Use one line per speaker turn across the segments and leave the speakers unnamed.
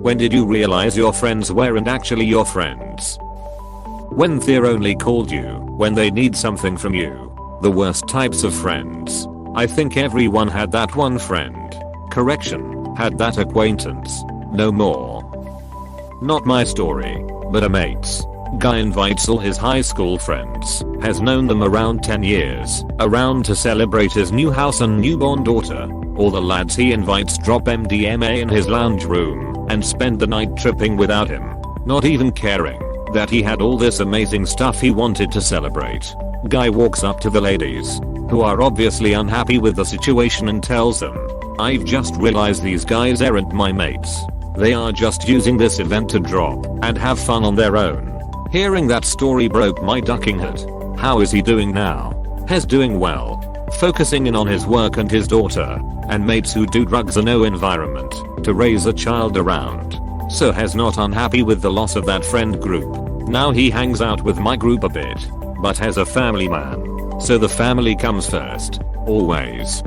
When did you realize your friends weren't actually your friends? When they only called you when they need something from you. The worst types of friends. I think everyone had that one friend. Correction, had that acquaintance. No more. Not my story, but a mate's. Guy invites all his high school friends, has known them around 10 years, around to celebrate his new house and newborn daughter. All the lads he invites drop MDMA in his lounge room and spend the night tripping without him, not even caring that he had all this amazing stuff he wanted to celebrate. Guy walks up to the ladies, who are obviously unhappy with the situation, and tells them, "I've just realized these guys aren't my mates. They are just using this event to drop and have fun on their own." Hearing that story broke my ducking head. How is he doing now? He's doing well. Focusing in on his work and his daughter, and mates who do drugs and no environment to raise a child around. So he's not unhappy with the loss of that friend group. Now he hangs out with my group a bit, but has a family man. So the family comes first. Always.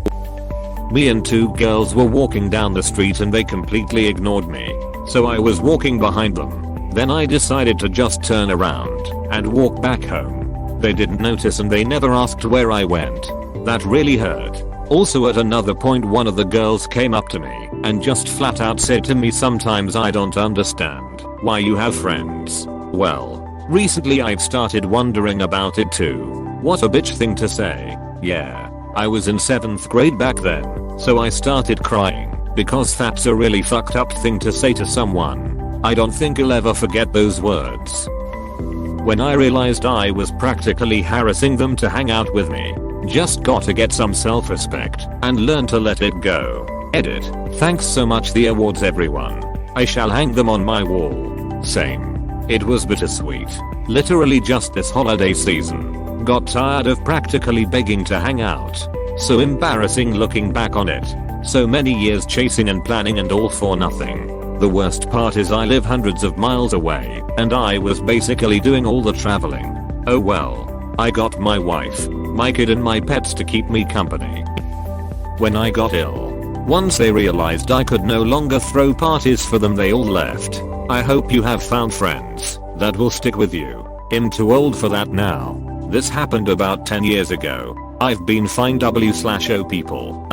Me and two girls were walking down the street and they completely ignored me. So I was walking behind them. Then I decided to just turn around and walk back home. They didn't notice and they never asked where I went. That really hurt. Also at another point one of the girls came up to me and just flat out said to me, "Sometimes I don't understand why you have friends." Well, recently I've started wondering about it too. What a bitch thing to say. Yeah, I was in 7th grade back then, so I started crying because that's a really fucked up thing to say to someone. I don't think I'll ever forget those words. When I realized I was practically harassing them to hang out with me. Just gotta get some self-respect and learn to let it go. Edit. Thanks so much the awards everyone. I shall hang them on my wall. Same. It was bittersweet. Literally just this holiday season. Got tired of practically begging to hang out. So embarrassing looking back on it. So many years chasing and planning and all for nothing. The worst part is I live hundreds of miles away and I was basically doing all the traveling. Oh well. I got my wife, my kid and my pets to keep me company. When I got ill, once they realized I could no longer throw parties for them, they all left. I hope you have found friends that will stick with you. I'm too old for that now. This happened about 10 years ago. I've been fine w/o people.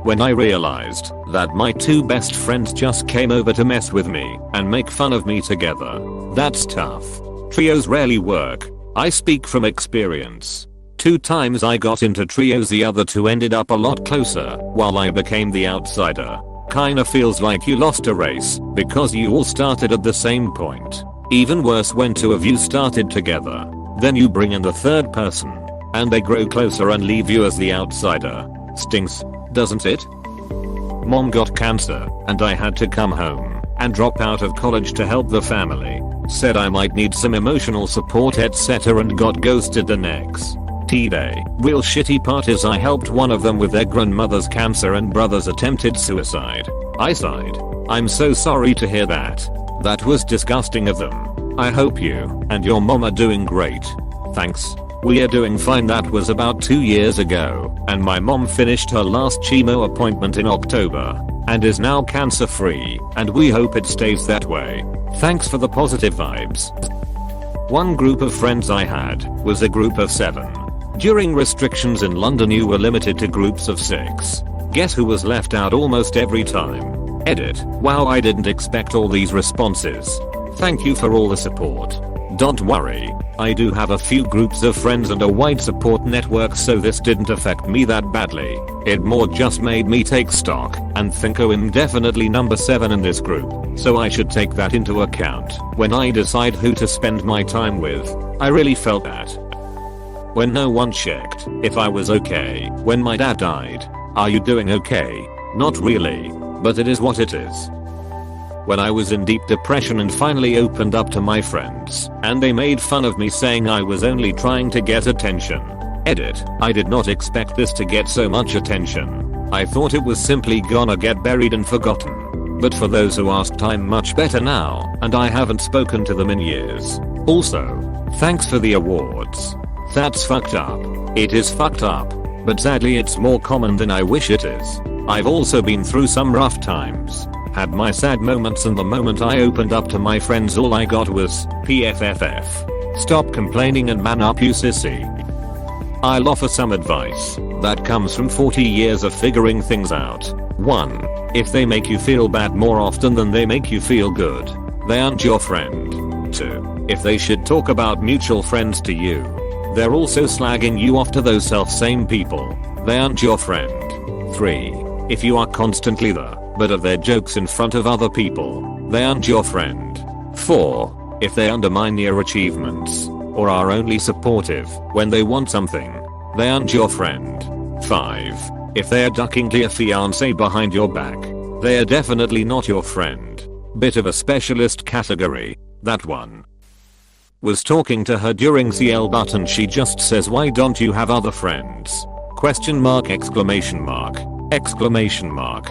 When I realized that my two best friends just came over to mess with me and make fun of me together. That's tough. Trios rarely work. I speak from experience. 2 times I got into trios, the other 2 ended up a lot closer while I became the outsider. Kinda feels like you lost a race because you all started at the same point. Even worse when 2 of you started together. Then you bring in the 3rd person and they grow closer and leave you as the outsider. Stinks, doesn't it? Mom got cancer and I had to come home and drop out of college to help the family. Said I might need some emotional support etc. and got ghosted the next day. Real shitty part is I helped one of them with their grandmother's cancer and brother's attempted suicide. I sighed. I'm so sorry to hear that. That was disgusting of them. I hope you and your mom are doing great. Thanks. We are doing fine. That was about 2 years ago and my mom finished her last chemo appointment in October and is now cancer free and we hope it stays that way. Thanks for the positive vibes. One group of friends I had was a group of 7. During restrictions in London you were limited to groups of 6. Guess who was left out almost every time? Edit. Wow, I didn't expect all these responses. Thank you for all the support. Don't worry, I do have a few groups of friends and a wide support network, so this didn't affect me that badly. It more just made me take stock and think, oh, I'm definitely number 7 in this group, so I should take that into account when I decide who to spend my time with. I really felt that. When no one checked if I was okay when my dad died. Are you doing okay? Not really, but it is what it is. When I was in deep depression and finally opened up to my friends, and they made fun of me saying I was only trying to get attention. Edit. I did not expect this to get so much attention. I thought it was simply gonna get buried and forgotten. But for those who asked, I'm much better now, and I haven't spoken to them in years. Also, thanks for the awards. That's fucked up. It is fucked up. But sadly it's more common than I wish it is. I've also been through some rough times. Had my sad moments, and the moment I opened up to my friends all I got was PFFF. Stop complaining and man up, you sissy. I'll offer some advice that comes from 40 years of figuring things out. 1. If they make you feel bad more often than they make you feel good, they aren't your friend. 2. If they should talk about mutual friends to you, they're also slagging you off to those self-same people. They aren't your friend. 3. If you are constantly the butt of their jokes in front of other people, they aren't your friend. 4. If they undermine your achievements, or are only supportive when they want something, they aren't your friend. 5. If they are ducking to your fiancé behind your back, they are definitely not your friend. Bit of a specialist category, that one. Was talking to her during CL button, she just says, why don't you have other friends? Question mark, exclamation mark, exclamation mark.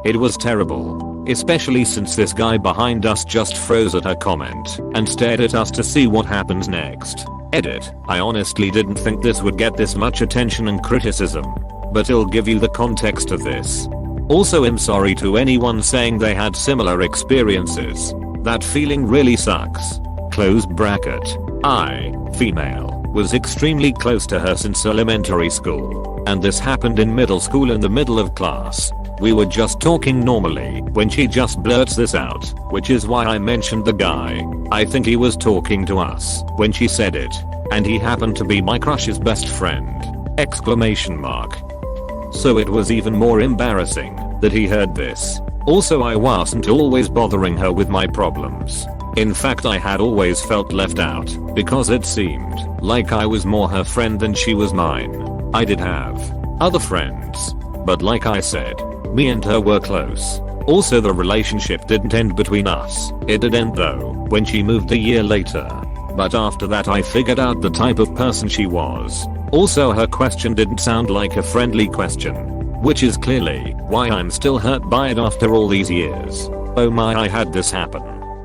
It was terrible, especially since this guy behind us just froze at her comment and stared at us to see what happens next. Edit. I honestly didn't think this would get this much attention and criticism, but I'll give you the context of this. Also, I'm sorry to anyone saying they had similar experiences. That feeling really sucks. Close bracket. I, female, was extremely close to her since elementary school, and this happened in middle school in the middle of class. We were just talking normally when she just blurts this out, which is why I mentioned the guy. I think he was talking to us when she said it, and he happened to be my crush's best friend! Exclamation mark. So it was even more embarrassing that he heard this. Also, I wasn't always bothering her with my problems. In fact, I had always felt left out because it seemed like I was more her friend than she was mine. I did have other friends, but like I said, me and her were close. Also, the relationship didn't end between us. It did end though when she moved a year later. But after that I figured out the type of person she was. Also, her question didn't sound like a friendly question, which is clearly why I'm still hurt by it after all these years. Oh my, I had this happen.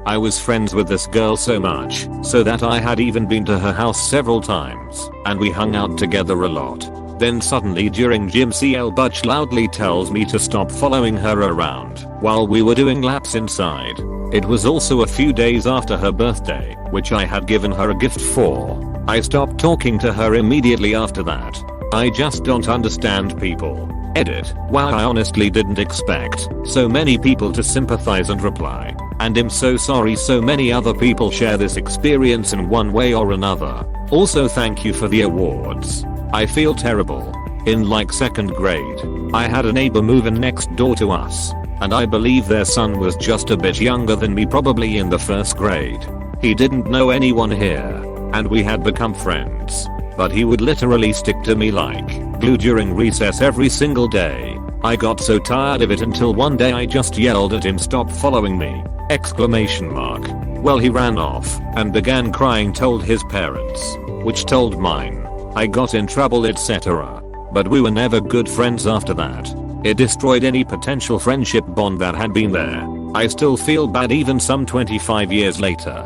I was friends with this girl so much so that I had even been to her house several times and we hung out together a lot. Then suddenly during gym, CL Butch loudly tells me to stop following her around while we were doing laps inside. It was also a few days after her birthday, which I had given her a gift for. I stopped talking to her immediately after that. I just don't understand people. Edit. Wow, I honestly didn't expect so many people to sympathize and reply. And I'm so sorry so many other people share this experience in one way or another. Also, thank you for the awards. I feel terrible. In like 2nd grade, I had a neighbor move in next door to us, and I believe their son was just a bit younger than me, probably in the 1st grade. He didn't know anyone here, and we had become friends, but he would literally stick to me like glue during recess every single day. I got so tired of it until one day I just yelled at him, stop following me! Exclamation mark. Well, he ran off and began crying, told his parents, which told mine. I got in trouble, etc. But we were never good friends after that. It destroyed any potential friendship bond that had been there. I still feel bad even some 25 years later.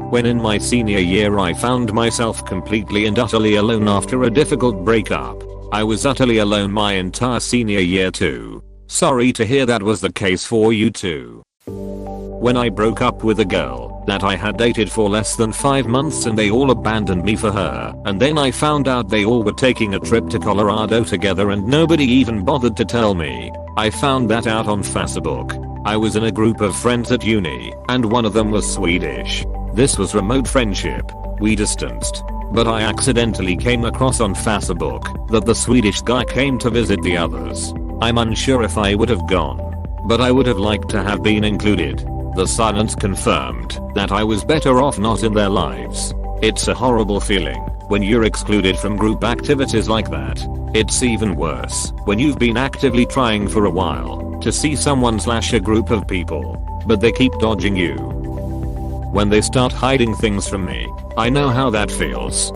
When in my senior year I found myself completely and utterly alone after a difficult breakup. I was utterly alone my entire senior year too. Sorry to hear that was the case for you too. When I broke up with a girl that I had dated for less than 5 months and they all abandoned me for her, and then I found out they all were taking a trip to Colorado together and nobody even bothered to tell me. I found that out on Facebook. I was in a group of friends at uni and one of them was Swedish. This was remote friendship. We distanced. But I accidentally came across on Facebook that the Swedish guy came to visit the others. I'm unsure if I would have gone, but I would have liked to have been included. The silence confirmed that I was better off not in their lives. It's a horrible feeling when you're excluded from group activities like that. It's even worse when you've been actively trying for a while to see someone / a group of people, but they keep dodging you. When they start hiding things from me, I know how that feels.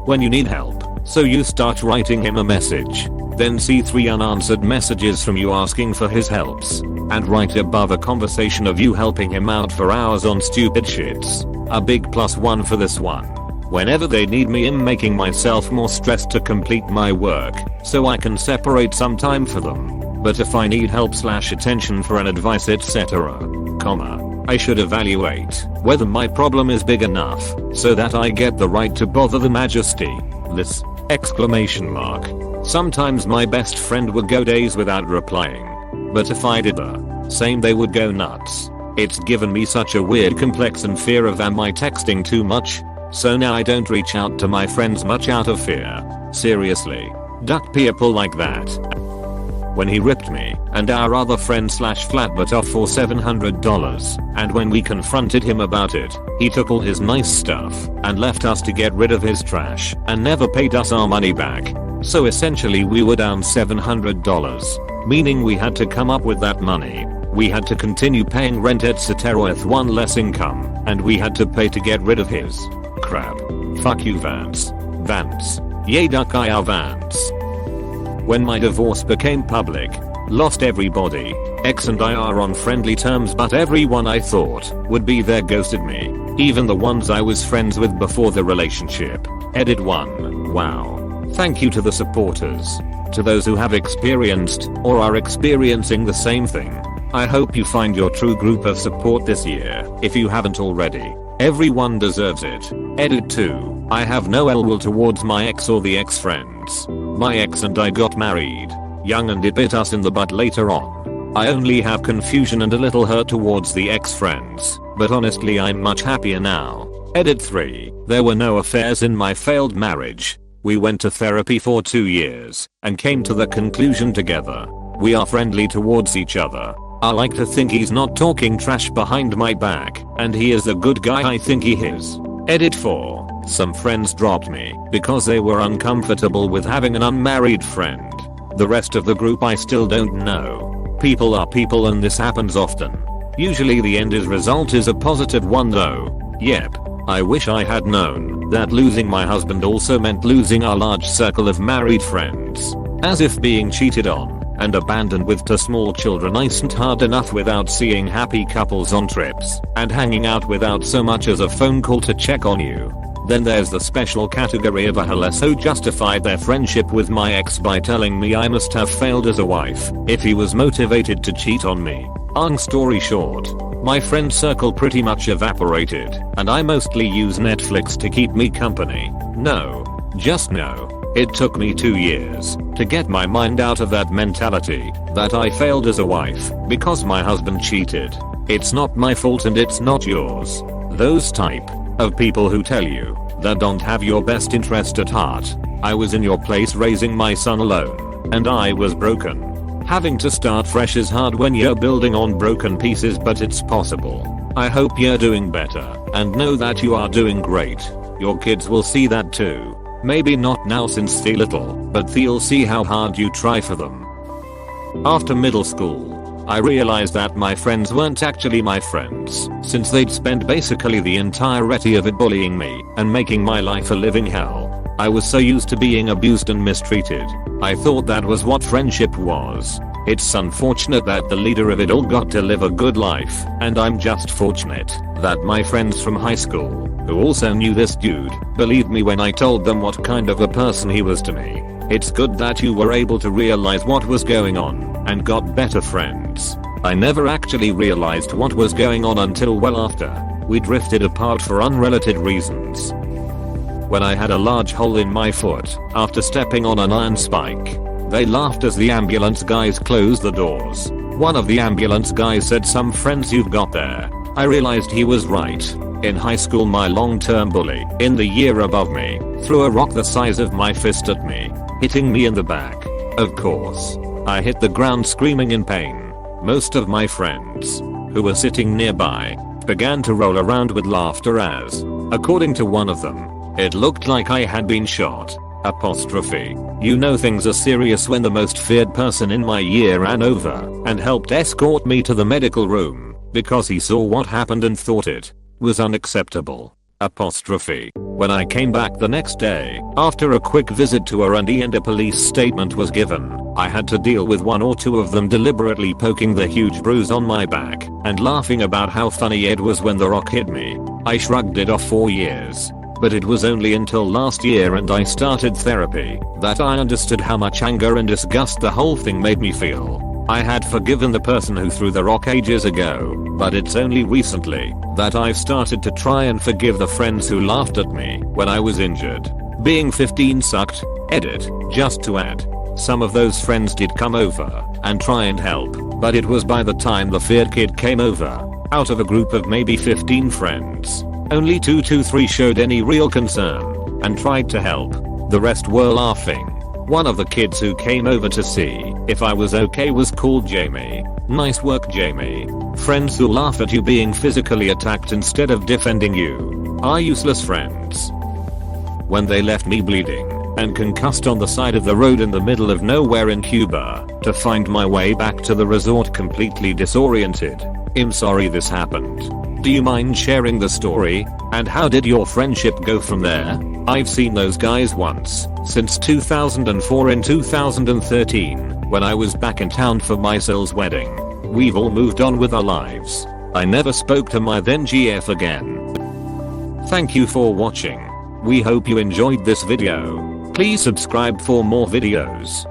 When you need help, so you start writing him a message, then see 3 unanswered messages from you asking for his helps, and right above a conversation of you helping him out for hours on stupid shits. A big +1 for this one. Whenever they need me, I'm making myself more stressed to complete my work, so I can separate some time for them. but if I need help / attention for an advice etc. I should evaluate whether my problem is big enough so that I get the right to bother the majesty. This! Sometimes my best friend would go days without replying. But if I did the same they would go nuts. It's given me such a weird complex and fear of am I texting too much? So now I don't reach out to my friends much out of fear. Seriously. Duck people like that. When he ripped me and our other friend / flatbutt off for $700 and when we confronted him about it, he took all his nice stuff and left us to get rid of his trash and never paid us our money back. So essentially we were down $700, meaning we had to come up with that money. We had to continue paying rent etc. with one less income and we had to pay to get rid of his crap. Fuck you Vance. Yay duck IR Vance. When my divorce became public, lost everybody. Ex and I are on friendly terms but everyone I thought would be there ghosted me. Even the ones I was friends with before the relationship. Edit 1. Wow. Thank you to the supporters. To those who have experienced or are experiencing the same thing. I hope you find your true group of support this year if you haven't already. Everyone deserves it. Edit 2. I have no ill will towards my ex or the ex-friends. My ex and I got married young and it bit us in the butt later on. I only have confusion and a little hurt towards the ex-friends, but honestly I'm much happier now. Edit 3. There were no affairs in my failed marriage. We went to therapy for 2 years and came to the conclusion together. We are friendly towards each other. I like to think he's not talking trash behind my back and he is the good guy I think he is. Edit 4. Some friends dropped me because they were uncomfortable with having an unmarried friend. The rest of the group I still don't know. People are people and this happens often. Usually the end result is a positive one though. Yep. I wish I had known that losing my husband also meant losing our large circle of married friends. As if being cheated on and abandoned with 2 small children isn't hard enough without seeing happy couples on trips and hanging out without so much as a phone call to check on you. Then there's the special category of a helless who justified their friendship with my ex by telling me I must have failed as a wife if he was motivated to cheat on me. Long story short, my friend circle pretty much evaporated and I mostly use Netflix to keep me company. No. Just no. It took me 2 years to get my mind out of that mentality that I failed as a wife because my husband cheated. It's not my fault and it's not yours. Those type of people who tell you that don't have your best interest at heart. I was in your place raising my son alone and I was broken. Having to start fresh is hard when you're building on broken pieces but it's possible. I hope you're doing better and know that you are doing great. Your kids will see that too. Maybe not now since they're little, but they'll see how hard you try for them. After middle school, I realized that my friends weren't actually my friends, since they'd spent basically the entirety of it bullying me and making my life a living hell. I was so used to being abused and mistreated. I thought that was what friendship was. It's unfortunate that the leader of it all got to live a good life, and I'm just fortunate that my friends from high school, who also knew this dude, believed me when I told them what kind of a person he was to me. It's good that you were able to realize what was going on and got better friends. I never actually realized what was going on until well after we drifted apart for unrelated reasons. When I had a large hole in my foot after stepping on an iron spike, they laughed as the ambulance guys closed the doors. One of the ambulance guys said, "Some friends you've got there." I realized he was right. In high school my long-term bully, in the year above me, threw a rock the size of my fist at me, hitting me in the back. Of course, I hit the ground screaming in pain. Most of my friends, who were sitting nearby, began to roll around with laughter as, according to one of them, it looked like I had been shot. Apostrophe. You know things are serious when the most feared person in my year ran over and helped escort me to the medical room because he saw what happened and thought it was unacceptable. Apostrophe. When I came back the next day, after a quick visit to R&D and a police statement was given, I had to deal with 1 or 2 of them deliberately poking the huge bruise on my back and laughing about how funny it was when the rock hit me. I shrugged it off for years. But it was only until last year and I started therapy that I understood how much anger and disgust the whole thing made me feel. I had forgiven the person who threw the rock ages ago, but it's only recently that I've started to try and forgive the friends who laughed at me when I was injured. Being 15 sucked. Edit. Just to add, some of those friends did come over and try and help, but it was by the time the feared kid came over, out of a group of maybe 15 friends, only 2 to 3 showed any real concern and tried to help. The rest were laughing. One of the kids who came over to see if I was okay was called Jamie. Nice work, Jamie. Friends who laugh at you being physically attacked instead of defending you are useless friends. When they left me bleeding and concussed on the side of the road in the middle of nowhere in Cuba to find my way back to the resort completely disoriented. I'm sorry this happened. Do you mind sharing the story? And how did your friendship go from there? I've seen those guys once, since 2004 and 2013, when I was back in town for my Sil's wedding. We've all moved on with our lives. I never spoke to my then GF again. Thank you for watching. We hope you enjoyed this video. Please subscribe for more videos.